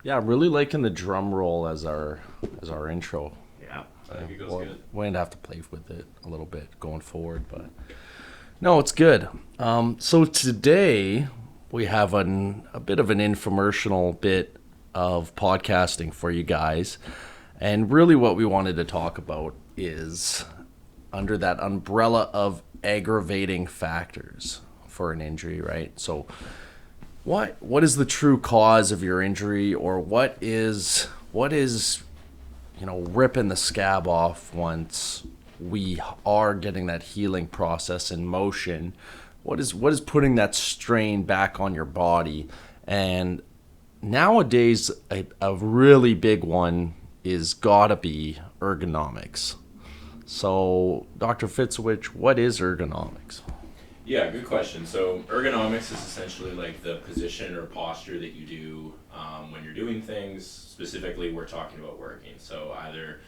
Yeah, I'm really liking the drum roll as our intro. Yeah. I think it goes Well, good. we're gonna have to play with it a little bit going forward, but no, it's good. So today we have a bit of an infomercial bit of podcasting for you guys, and really what we wanted to talk about is under that umbrella of aggravating factors for an injury, right? So what is the true cause of your injury, or what is ripping the scab off once we are getting that healing process in motion? What is putting that strain back on your body? And nowadays, a really big one is gotta be ergonomics. So, Dr. Fitzwich, what is ergonomics? Yeah, good question. So ergonomics is essentially like the position or posture that you do when you're doing things. Specifically, we're talking about working. So either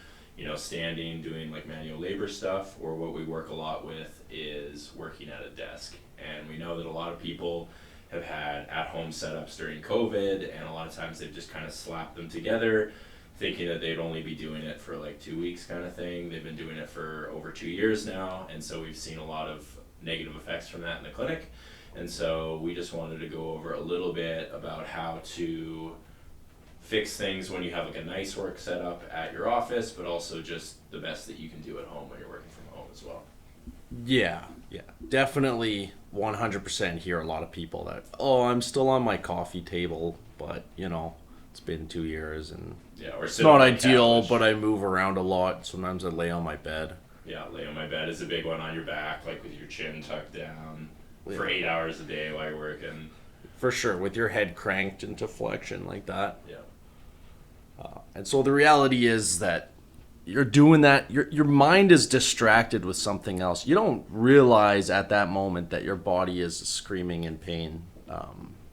standing, doing like manual labor stuff, or what we work a lot with is working at a desk. And we know that a lot of people have had at-home setups during COVID, and a lot of times they've just kind of slapped them together, thinking that they'd only be doing it for like 2 weeks, kind of thing. They've been doing it for over 2 years now, and so we've seen a lot of negative effects from that in the clinic. And so we just wanted to go over a little bit about how to fix things when you have like a nice work setup at your office, but also just the best that you can do at home when you're working from home as well. Yeah, yeah. Definitely 100% hear a lot of people that, oh, I'm still on my coffee table, but, it's been 2 years and Yeah, or it's sit not on the ideal, couch. but I move around a lot. Sometimes I lay on my bed. Yeah, lay on my bed is a big one on your back, like with your chin tucked down for Yeah. 8 hours a day while you're working. For sure, with your head cranked into flexion like that. Yeah. And so the reality is that you're doing that, your mind is distracted with something else. You don't realize at that moment that your body is screaming in pain.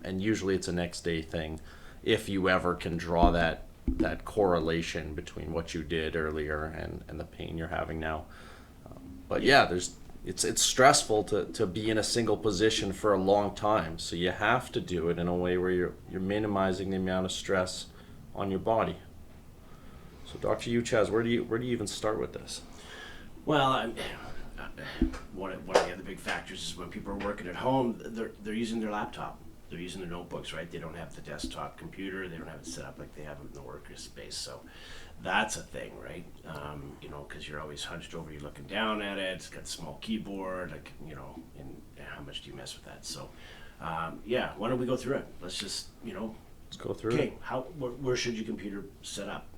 And usually it's a next day thing if you ever can draw that correlation between what you did earlier and the pain you're having now. But yeah, it's stressful to be in a single position for a long time. So you have to do it in a way where you're minimizing the amount of stress on your body. So Dr. Uchaz, where do you even start with this? Well, one of the other big factors is when people are working at home, they're using their laptop. They're using their notebooks, right? They don't have the desktop computer. They don't have it set up like they have it in the worker space. So that's a thing, right? Because you're always hunched over, you're looking down at it. It's got a small keyboard, and how much do you mess with that? So, yeah, why don't we go through it? Let's just, Let's go through okay, it. where should your computer set up?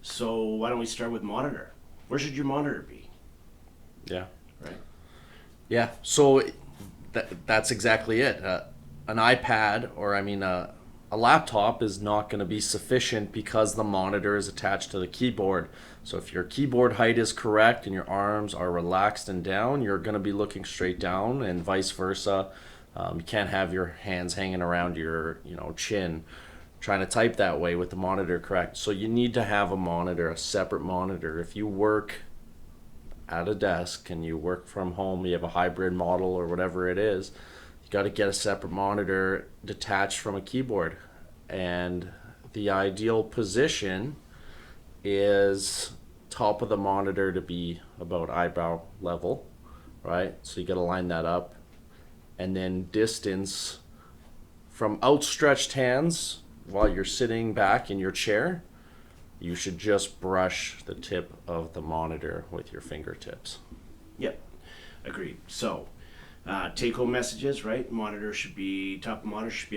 So why don't we start with monitor? Where should your monitor be, Yeah. right? Yeah. So that's exactly it. An iPad, or I mean a laptop, is not going to be sufficient because the monitor is attached to the keyboard. So if your keyboard height is correct and your arms are relaxed and down, you're going to be looking straight down, and vice versa. You can't have your hands hanging around your chin trying to type that way with the monitor correct. So you need to have a monitor, a separate monitor. If you work at a desk and you work from home, you have a hybrid model or whatever it is, you got to get a separate monitor detached from a keyboard. And the ideal position is top of the monitor to be about eyebrow level, right? So you got to line that up. And then distance from outstretched hands while you're sitting back in your chair, you should just brush the tip of the monitor with your fingertips. Yep, agreed. So, take-home messages, right? Top of monitor should be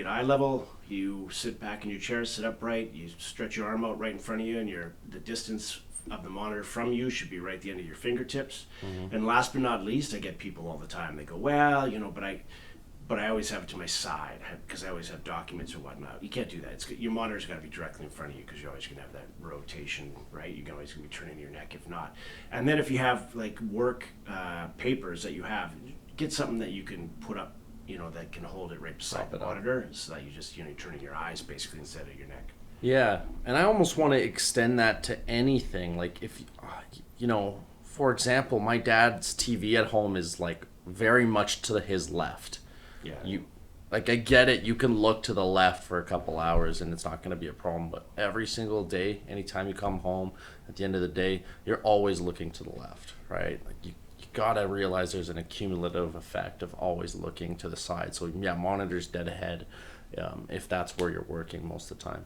at eye level. You sit back in your chair, sit upright. You stretch your arm out right in front of you, and the distance of the monitor from you should be right at the end of your fingertips. Mm-hmm. And last but not least, I get people all the time. They go, well, but I always have it to my side because I always have documents or whatnot. You can't do that. Your monitor's got to be directly in front of you because you're always going to have that rotation, right? You're always going to be turning your neck if not. And then if you have like work papers that you have, get something that you can put up, that can hold it right beside the monitor, so that you just you're turning your eyes basically instead of your neck. Yeah, and I almost want to extend that to anything. Like if for example, my dad's TV at home is like very much to his left. Yeah. Like, I get it, you can look to the left for a couple hours and it's not going to be a problem, but every single day, anytime you come home at the end of the day, you're always looking to the left, right? Like, you got to realize there's an accumulative effect of always looking to the side. So, yeah, monitor's dead ahead if that's where you're working most of the time.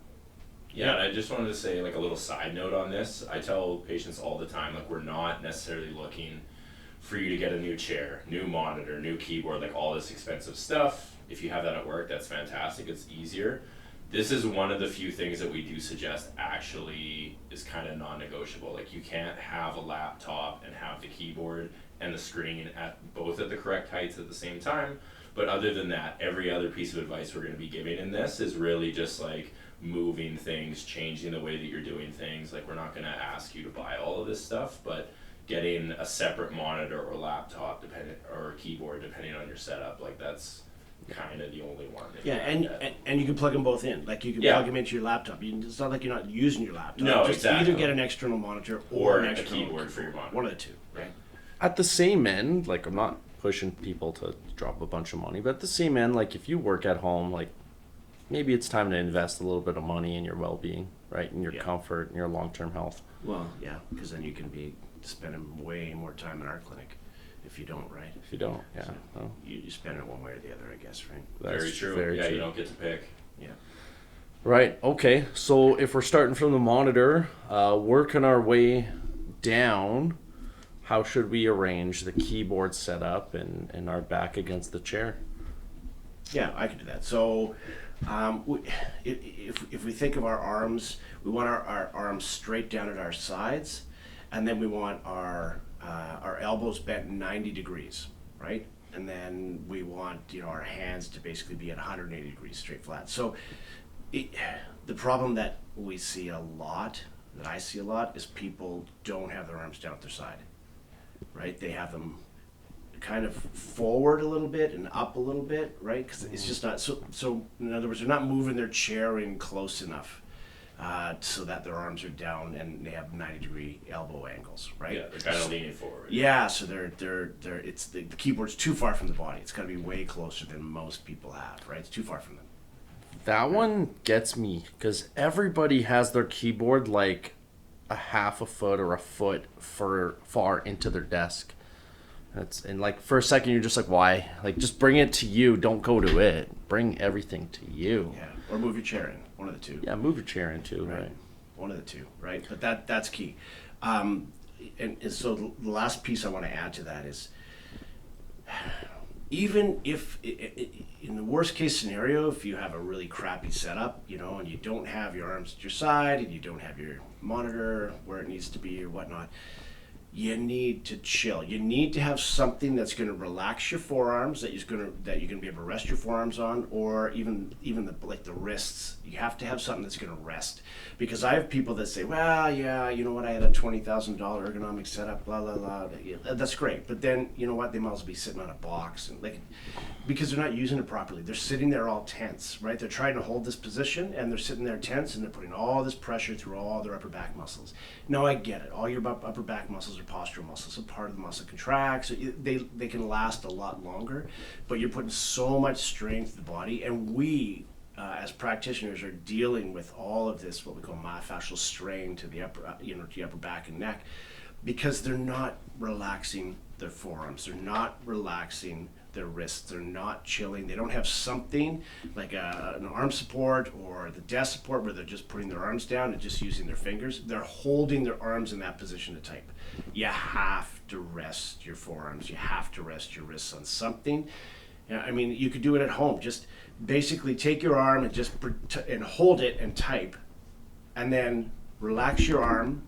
Yeah, and I just wanted to say like a little side note on this. I tell patients all the time, like we're not necessarily looking for you to get a new chair, new monitor, new keyboard, like all this expensive stuff. If you have that at work, that's fantastic. It's easier. This is one of the few things that we do suggest actually is kind of non-negotiable. Like you can't have a laptop and have the keyboard and the screen at both at the correct heights at the same time. But other than that, every other piece of advice we're going to be giving in this is really just like moving things, changing the way that you're doing things. Like we're not going to ask you to buy all of this stuff, but getting a separate monitor or laptop or keyboard depending on your setup, like that's kind of the only one. That Yeah, and you can plug them both in. Like you can plug them into your laptop. It's not like you're not using your laptop. No, just exactly. either get an external monitor or an a external keyboard for your monitor. One of the two, right? At the same end, like, I'm not pushing people to drop a bunch of money, but at the same end, like, if you work at home, like, maybe it's time to invest a little bit of money in your well-being, right, in your comfort and your long-term health. Well, yeah, because then you can be spending way more time in our clinic if you don't, right? If you don't, yeah. So no. you spend it one way or the other, I guess, right? Very true. Very yeah, true. you don't get to pick. Yeah. Right, okay. So if we're starting from the monitor, working our way down, how should we arrange the keyboard setup and our back against the chair? Yeah, I can do that. So, if we think of our arms, we want our arms straight down at our sides, and then we want our elbows bent 90 degrees, right? And then we want our hands to basically be at 180 degrees straight flat. So, the problem that we see a lot, that I see a lot, is people don't have their arms down at their side, right? They have them kind of forward a little bit and up a little bit, right? Because it's just not so. In other words, they're not moving their chair in close enough so that their arms are down and they have 90-degree elbow angles, right? Yeah, they're kind of leaning forward. Yeah, so they're it's the keyboard's too far from the body. It's got to be way closer than most people have, right? It's too far from them. That one gets me because everybody has their keyboard like a half a foot or a foot far into their desk. And like for a second you're just like, why? Like just bring it to you. Don't go to it. Bring everything to you. Yeah, or move your chair in. One of the two. Yeah, move your chair in too. Right. One of the two. Right. But that's key. And so the last piece I want to add to that is, even if in the worst case scenario, if you have a really crappy setup, and you don't have your arms at your side and you don't have your monitor where it needs to be or whatnot, you need to chill. You need to have something that's going to relax your forearms, that you're going to be able to rest your forearms on, or even the wrists. You have to have something that's going to rest. Because I have people that say, well, yeah, you know what, I had a $20,000 ergonomic setup, blah, blah, blah. Yeah, that's great. But then, you know what, they might as well be sitting on a box. And because they're not using it properly. They're sitting there all tense, right? They're trying to hold this position, and they're sitting there tense, and they're putting all this pressure through all their upper back muscles. No, I get it. All your upper back muscles are postural muscles. So part of the muscle contracts. So they can last a lot longer, but you're putting so much strain to the body, and we, as practitioners, are dealing with all of this, what we call myofascial strain to the upper, to the upper back and neck, because they're not relaxing their forearms. They're not relaxing their wrists. They're not chilling. They don't have something like an arm support or the desk support where they're just putting their arms down and just using their fingers. They're holding their arms in that position to type. You have to rest your forearms. You have to rest your wrists on something. I mean, you could do it at home. Just basically take your arm and just and hold it and type, and then relax your arm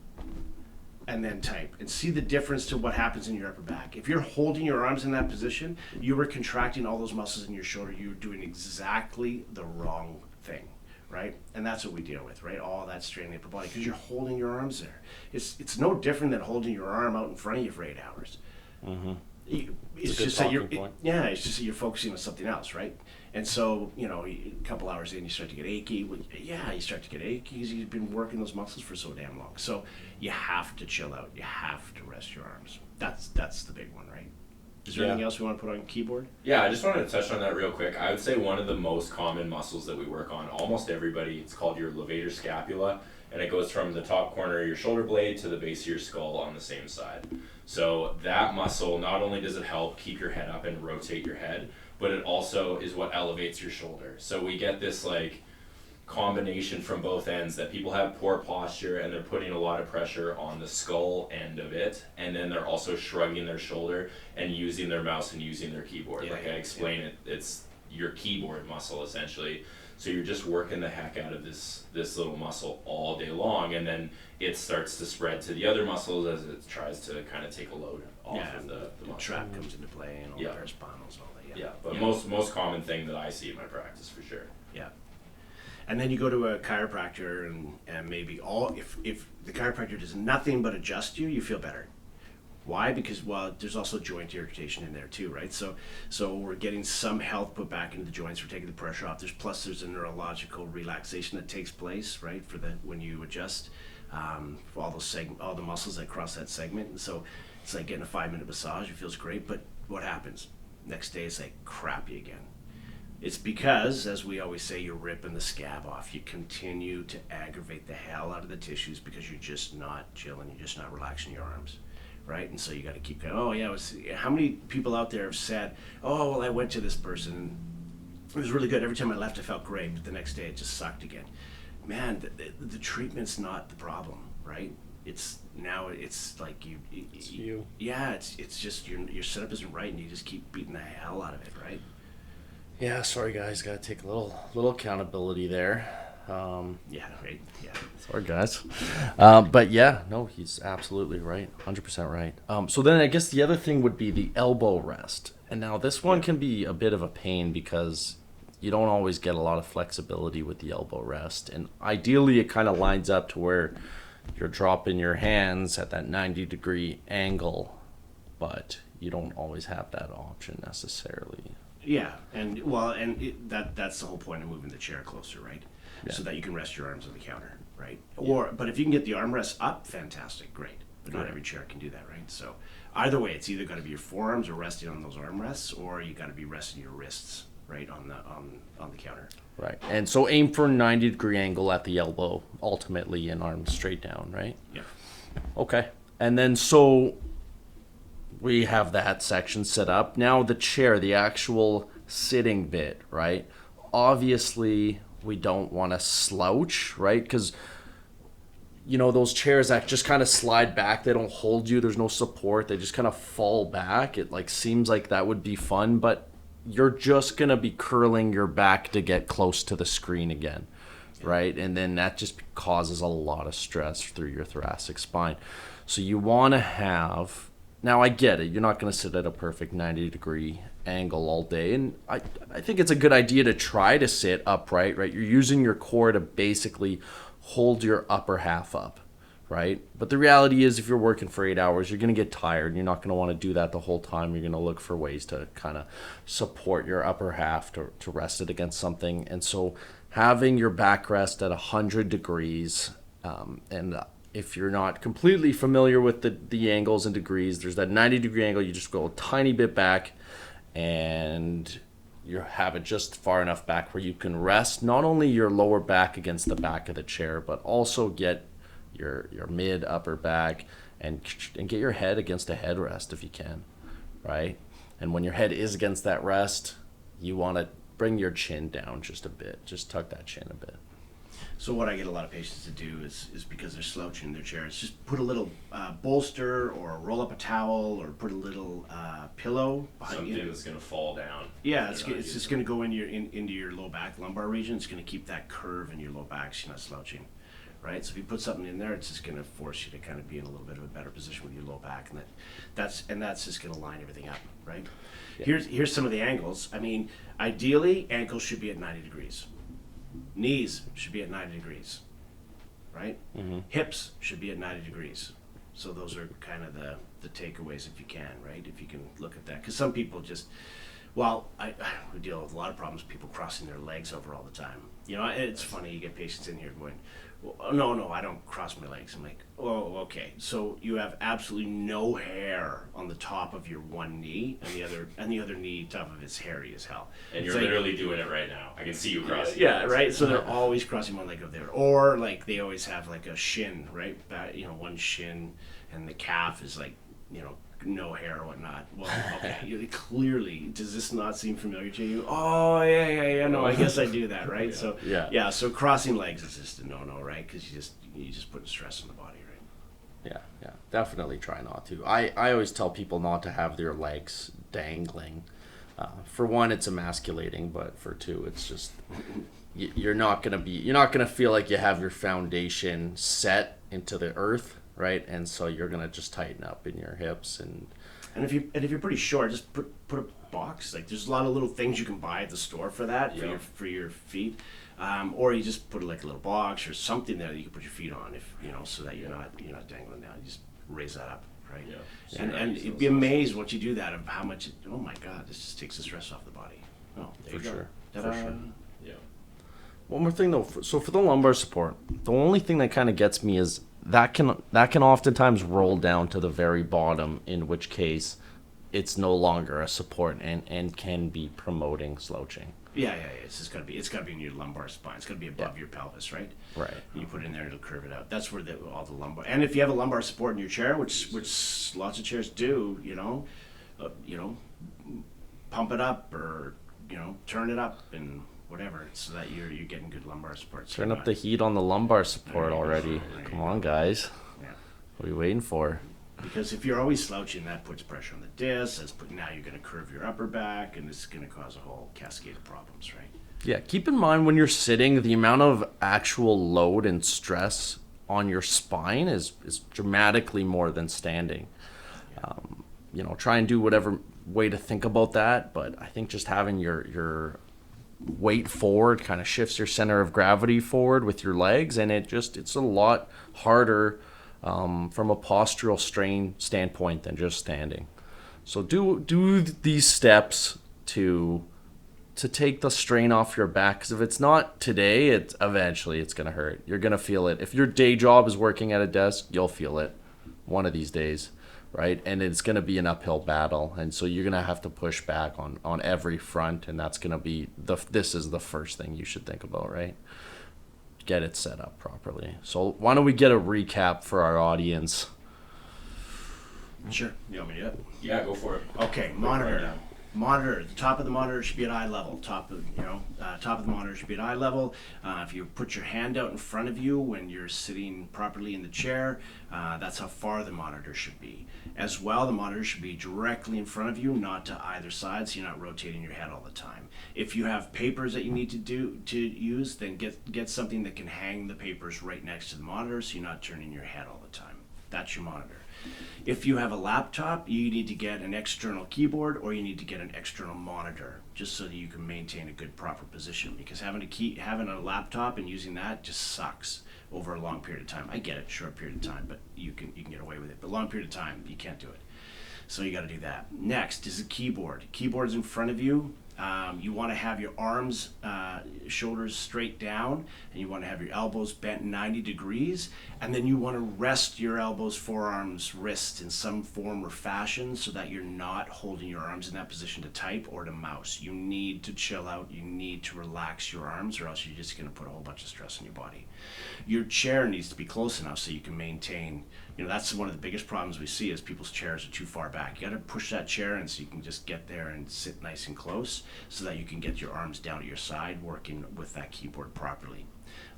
and then type, and see the difference to what happens in your upper back. If you're holding your arms in that position, you are contracting all those muscles in your shoulder. You're doing exactly the wrong thing, right? And that's what we deal with, right? All that strain in the upper body, because you're holding your arms there. It's no different than holding your arm out in front of you for 8 hours. Mm-hmm. It's just that it's just that you're focusing on something else, right? And so, a couple hours in, you start to get achy. You start to get achy because you've been working those muscles for so damn long. So you have to chill out. You have to rest your arms. That's the big one, right? Is there Yeah. anything else we want to put on keyboard? Yeah, I just wanted to touch on that real quick. I would say one of the most common muscles that we work on, almost everybody, it's called your levator scapula, and it goes from the top corner of your shoulder blade to the base of your skull on the same side. So that muscle, not only does it help keep your head up and rotate your head, but it also is what elevates your shoulder. So we get this like combination from both ends that people have poor posture and they're putting a lot of pressure on the skull end of it, and then they're also shrugging their shoulder and using their mouse and using their keyboard. Yeah, like I explain it, it's your keyboard muscle essentially. So you're just working the heck out of this little muscle all day long, and then it starts to spread to the other muscles as it tries to kind of take a load off of the muscle. Trap comes into play and all Yeah. the paraspinals and all that. Yeah, but most common thing that I see in my practice for sure. Yeah. And then you go to a chiropractor and maybe if the chiropractor does nothing but adjust you, you feel better. Why? Because, well, there's also joint irritation in there too, right? So we're getting some health put back into the joints. We're taking the pressure off. There's a neurological relaxation that takes place, right, when you adjust for all the muscles that cross that segment. And so it's like getting a 5-minute massage. It feels great, but what happens? Next day it's like crappy again. It's because, as we always say, you're ripping the scab off. You continue to aggravate the hell out of the tissues because you're just not chilling. You're just not relaxing your arms, right? And so you got to keep going. Oh yeah, how many people out there have said, "Oh well, I went to this person and it was really good. Every time I left, I felt great, but the next day it just sucked again." Man, the treatment's not the problem, right? It's like It's you. Yeah, it's just your setup isn't right, and you just keep beating the hell out of it, right? Yeah, sorry guys, gotta take a little accountability there. Yeah, right. Yeah. Sorry guys. But yeah, no, he's absolutely right, 100% right. So then I guess the other thing would be the elbow rest. And now this one can be a bit of a pain because you don't always get a lot of flexibility with the elbow rest. And ideally it kind of lines up to where you're dropping your hands at that 90-degree angle, but you don't always have that option necessarily. Yeah, and that's the whole point of moving the chair closer, right? Yeah. So that you can rest your arms on the counter, right? But if you can get the armrest up, fantastic, great. But not every chair can do that, right? So either way, it's either got to be your forearms are resting on those armrests, or you got to be resting your wrists, right, on the counter. Right. And so aim for 90-degree angle at the elbow, ultimately, and arms straight down, right? Yeah. Okay. And then so we have that section set up. Now the chair, the actual sitting bit, right? Obviously, we don't want to slouch, right? Because, you know, those chairs that just kind of slide back, they don't hold you. There's no support. They just kind of fall back. It like seems like that would be fun, but you're just going to be curling your back to get close to the screen again, right? And then that just causes a lot of stress through your thoracic spine. So you want to have... Now, I get it. You're not going to sit at a perfect 90-degree angle all day. And I think it's a good idea to try to sit upright, right? You're using your core to basically hold your upper half up, right? But the reality is if you're working for 8 hours, you're going to get tired. You're not going to want to do that the whole time. You're going to look for ways to kind of support your upper half to rest it against something. And so having your back rest at 100 degrees and if you're not completely familiar with the angles and degrees, there's that 90-degree angle. You just go a tiny bit back and you have it just far enough back where you can rest not only your lower back against the back of the chair, but also get your mid upper back and get your head against a headrest if you can, right? And when your head is against that rest, you want to bring your chin down just a bit. Just tuck that chin a bit. So what I get a lot of patients to do is because they're slouching in their chairs, just put a little bolster or roll up a towel or put a little pillow behind Something you. that's going to fall down. Yeah, it's just going to go into your low back lumbar region. It's going to keep that curve in your low back so you're not slouching, right? So if you put something in there, it's just going to force you to kind of be in a little bit of a better position with your low back, and that's just going to line everything up, right? Yeah. Here's some of the angles. I mean, ideally, ankles should be at 90 degrees. Knees should be at 90 degrees, right? Mm-hmm. Hips should be at 90 degrees. So those are kind of the takeaways if you can, right? If you can look at that. Because some people just, we deal with a lot of problems, people crossing their legs over all the time. You know, it's funny, you get patients in here going, well, no, I don't cross my legs. I'm like, oh, okay. So you have absolutely no hair on the top of your one knee, and the other knee top of it's hairy as hell. And It's you're like, literally doing it right now. I can see you crossing. yeah, right. So they're always crossing one leg over there, or like they always have like a shin, right? One shin, and the calf is like, no hair or whatnot. Well, okay, clearly, does this not seem familiar to you? Oh, yeah. No, I guess I do that, right? So Yeah. So crossing legs is just a no, right? Because you just put stress on the body, right? Yeah. Definitely try not to. I always tell people not to have their legs dangling. For one, it's emasculating, but for two, it's just you're not gonna feel like you have your foundation set into the earth, right? And so you're gonna just tighten up in your hips and And if you're pretty short, just put a box. Like there's a lot of little things you can buy at the store for that for your feet, or you just put like a little box or something there that you can put your feet on, if so that you're not dangling down. You just raise that up, right? Yeah. And you'd be amazed once you do that of how much. Oh my God, this just takes the stress off the body. Oh, there For you go. sure. Ta-da. For sure. Yeah. one more thing though. So for the lumbar support, the only thing that kind of gets me is that can oftentimes roll down to the very bottom, in which case it's no longer a support and can be promoting slouching. Yeah. It's got to be in your lumbar spine. It's got to be above your pelvis, right? Right. You put it in there, it'll curve it out. That's where all the lumbar. And if you have a lumbar support in your chair, which lots of chairs do, pump it up or turn it up and whatever, so that you're getting good lumbar support. Turn up the heat on the lumbar support already. There you Come go. on, guys. Yeah. What are you waiting for? Because if you're always slouching, that puts pressure on the disc. Now you're going to curve your upper back, and it's going to cause a whole cascade of problems, right? Yeah, keep in mind when you're sitting, the amount of actual load and stress on your spine is dramatically more than standing. Try and do whatever way to think about that, but I think just having your weight forward kind of shifts your center of gravity forward with your legs, and it's a lot harder from a postural strain standpoint than just standing. So do these steps to take the strain off your back, because if it's not today, eventually it's going to hurt. You're going to feel it. If your day job is working at a desk, you'll feel it one of these days, right? And it's going to be an uphill battle, and so you're going to have to push back on every front, and that's going to be this is the first thing you should think about, right? Get it set up properly. So why don't we get a recap for our audience? Sure. You want me to do it? Yeah, go for it. Okay, monitor. Monitor. The top of the monitor should be at eye level. Top of the monitor should be at eye level. If you put your hand out in front of you when you're sitting properly in the chair, that's how far the monitor should be. As well, the monitor should be directly in front of you, not to either side, so you're not rotating your head all the time. If you have papers that you need to use, then get something that can hang the papers right next to the monitor, so you're not turning your head all the time. That's your monitor. If you have a laptop, you need to get an external keyboard, or you need to get an external monitor, just so that you can maintain a good proper position. Because having a laptop and using that just sucks over a long period of time. I get it, short period of time, but you can get away with it. But long period of time, you can't do it. So you got to do that. Next is a keyboard. Keyboard's in front of you. You want to have your arms, shoulders straight down, and you want to have your elbows bent 90 degrees, and then you want to rest your elbows, forearms, wrists in some form or fashion, so that you're not holding your arms in that position to type or to mouse. You need to chill out. You need to relax your arms, or else you're just going to put a whole bunch of stress on your body. Your chair needs to be close enough so you can maintain. That's one of the biggest problems we see is people's chairs are too far back. You got to push that chair in so you can just get there and sit nice and close, so that you can get your arms down at your side working with that keyboard properly.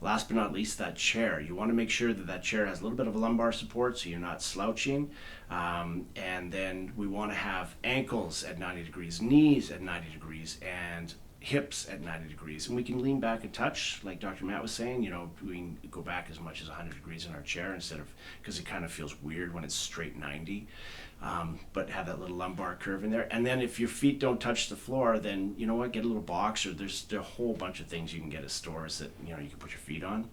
Last but not least, that chair. You want to make sure that chair has a little bit of a lumbar support so you're not slouching. And then we want to have ankles at 90 degrees, knees at 90 degrees, and hips at 90 degrees. And we can lean back a touch, like Dr. Matt was saying. We can go back as much as 100 degrees in our chair, because it kind of feels weird when it's straight 90. But have that little lumbar curve in there. And then if your feet don't touch the floor, then get a little box, or there's a whole bunch of things you can get at stores that you can put your feet on,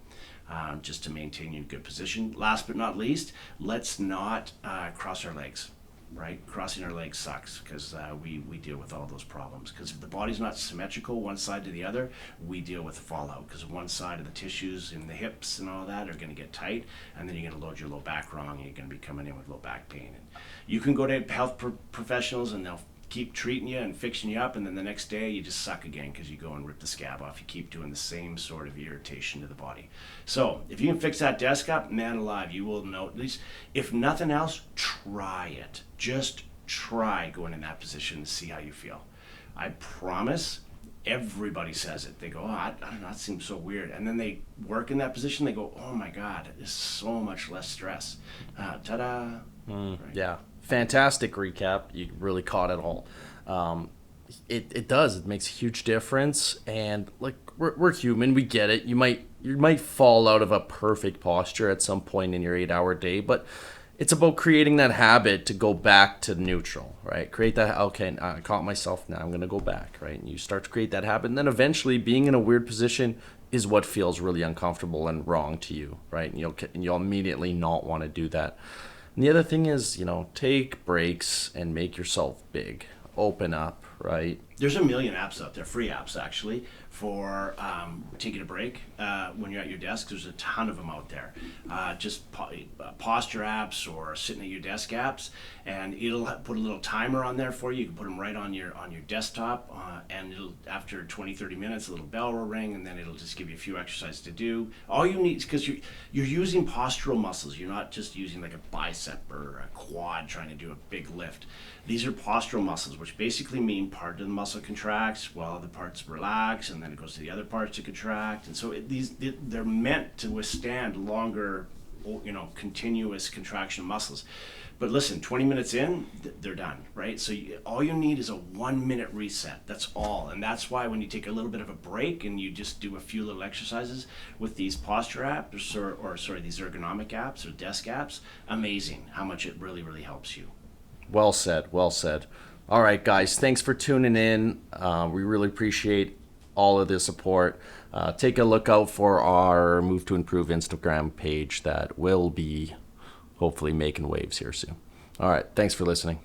just to maintain you in good position. Last but not least, let's not cross our legs. right? Crossing our legs sucks because we deal with all those problems. Because if the body's not symmetrical one side to the other, we deal with fallout because one side of the tissues in the hips and all that are going to get tight, and then you're going to load your low back wrong, and you're going to be coming in with low back pain. And you can go to health professionals and they'll keep treating you and fixing you up, and then the next day you just suck again because you go and rip the scab off. You keep doing the same sort of irritation to the body. So if you can fix that desk up, man alive, you will know. At least, if nothing else, try it. Just try going in that position and see how you feel. I promise. Everybody says it. They go, oh, I don't know, that seems so weird. And then they work in that position. They go, oh my God, there's so much less stress. Ta-da. Right. Yeah, fantastic recap. You really caught it all. It does. It makes a huge difference. And like we're human, we get it. You might fall out of a perfect posture at some point in your 8-hour day, but it's about creating that habit to go back to neutral, right? Create that, okay, I caught myself, now I'm going to go back, right? And you start to create that habit. And then eventually being in a weird position is what feels really uncomfortable and wrong to you, right? And you'll immediately not want to do that. And the other thing is, take breaks and make yourself big. Open up, right? There's a million apps out there, free apps actually, for taking a break when you're at your desk. There's a ton of them out there. Just posture apps or sitting at your desk apps, and it'll put a little timer on there for you. You can put them right on your desktop, and it'll, after 20-30 minutes, a little bell will ring, and then it'll just give you a few exercises to do. All you need is, because you're using postural muscles. You're not just using like a bicep or a quad trying to do a big lift. These are postural muscles, which basically mean part of the muscle contracts while other parts relax, and then it goes to the other parts to contract. And so they're meant to withstand longer, continuous contraction of muscles. But listen, 20 minutes in, they're done, right? So all you need is a 1-minute reset. That's all. And that's why when you take a little bit of a break and you just do a few little exercises with these posture apps, these ergonomic apps or desk apps, amazing how much it really, really helps you. Well said. Well said. All right, guys. Thanks for tuning in. We really appreciate all of the support. Take a look out for our Move to Improve Instagram page that will be hopefully making waves here soon. All right. Thanks for listening.